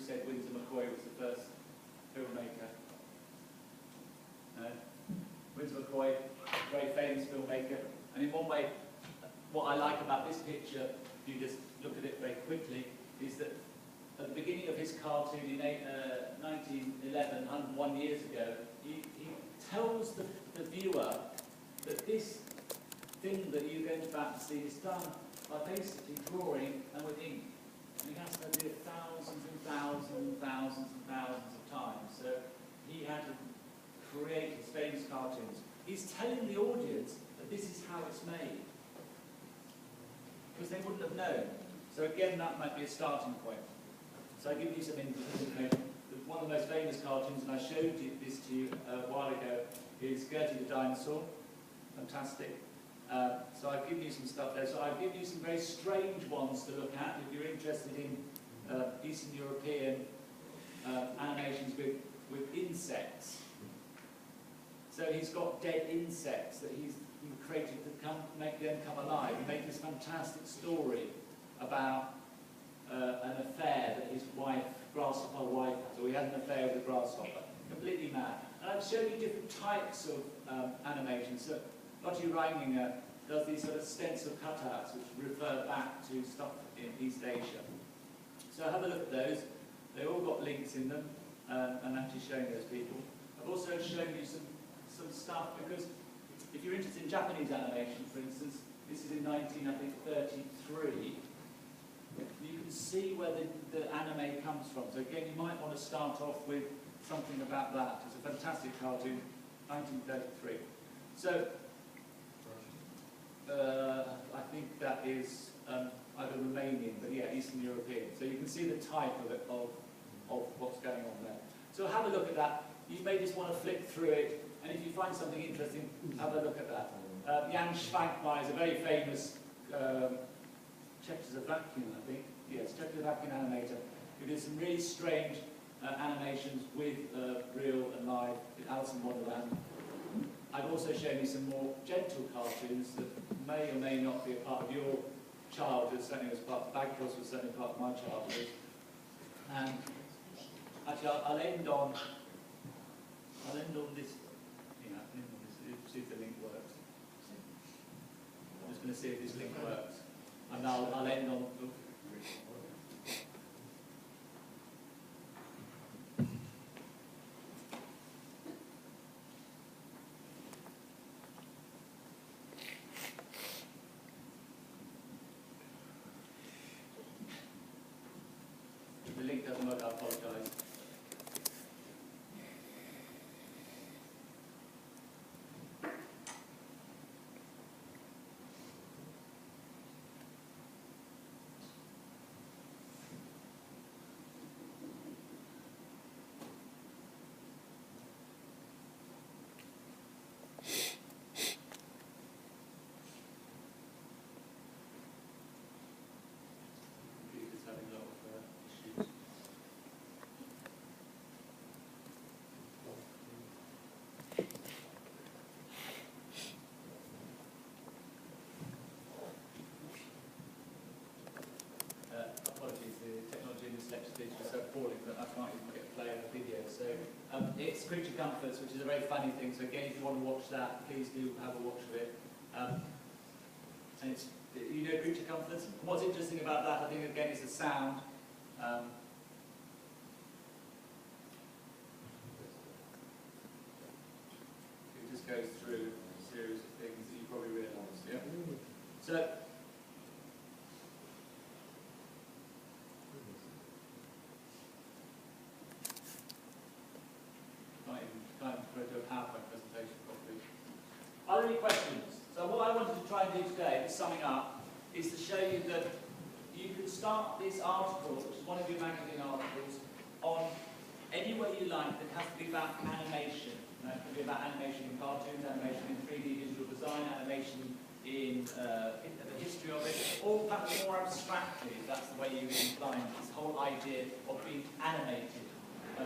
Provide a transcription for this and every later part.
said Windsor McCoy was the first filmmaker? No? Windsor McCoy, very famous filmmaker. And in one way, what I like about this picture, if you just look at it very quickly, is that at the beginning of his cartoon in 1911, 101 years ago, he tells the viewer that this thing that you're going to see is done by basically drawing and with ink. And he has to do it thousands and thousands and thousands and thousands of times. So he had to create his famous cartoons. He's telling the audience that this is how it's made. Because they wouldn't have known. So again, that might be a starting point. So I give you some information. One of the most famous cartoons, and I showed this to you a while ago, is Gertie the Dinosaur. Fantastic. So I've given you some stuff there. So I've given you some very strange ones to look at if you're interested in Eastern European animations with insects. So he's got dead insects that he created to make them come alive. He made this fantastic story about an affair that his grasshopper wife had. So he had an affair with a grasshopper. Completely mad. And I've shown you different types of animation. So Lotte Reininger does these sort of stencil cutouts which refer back to stuff in East Asia. So have a look at those. They've all got links in them, and actually showing those people. I've also shown you some stuff because if you're interested in Japanese animation, for instance, this is in 1933. You can see where the anime comes from. So again, you might want to start off with something about that. It's a fantastic cartoon, 1933. So I think that is either Romanian, but yeah, Eastern European. So you can see the type of it, of what's going on there. So have a look at that. You may just want to flick through it, and if you find something interesting, have a look at that. Jan Schwankmaier is a very famous Czechoslovakian, I think. Yes, Czechoslovakian animator who did some really strange animations with real and live in Alice in Wonderland. I've also shown you some more gentle cartoons that may or may not be a part of your childhood. Certainly was part of Bagpuss, was certainly part of my childhood. And actually, I'll end on this. Yeah, I'll end on this. See if the link works. I'm just going to see if this link works. And I'll end on... If the link doesn't work, I apologise. Is so appalling that I can't even get play on a video. So it's Creature Comforts, which is a very funny thing. So again, if you want to watch that, please do have a watch of it. And it's, you know, Creature Comforts. And what's interesting about that, I think, again, is the sound. It just goes through a series of things that you probably realise. Yeah. So. Are there any questions? So what I wanted to try and do today, summing up, is to show you that you can start this article, which is one of your magazine articles, on any way you like that has to be about animation. It can be about animation in cartoons, animation in 3D visual design, animation in the history of it, or perhaps more abstractly, if that's the way you incline, this whole idea of being animated.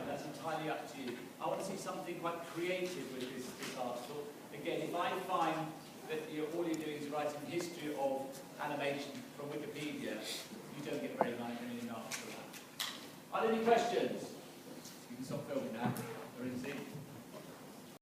That's entirely up to you. I want to see something quite creative with this article. Again, if I find that all you're doing is writing history of animation from Wikipedia, you don't get very many articles for that. Are there any questions? You can stop filming now.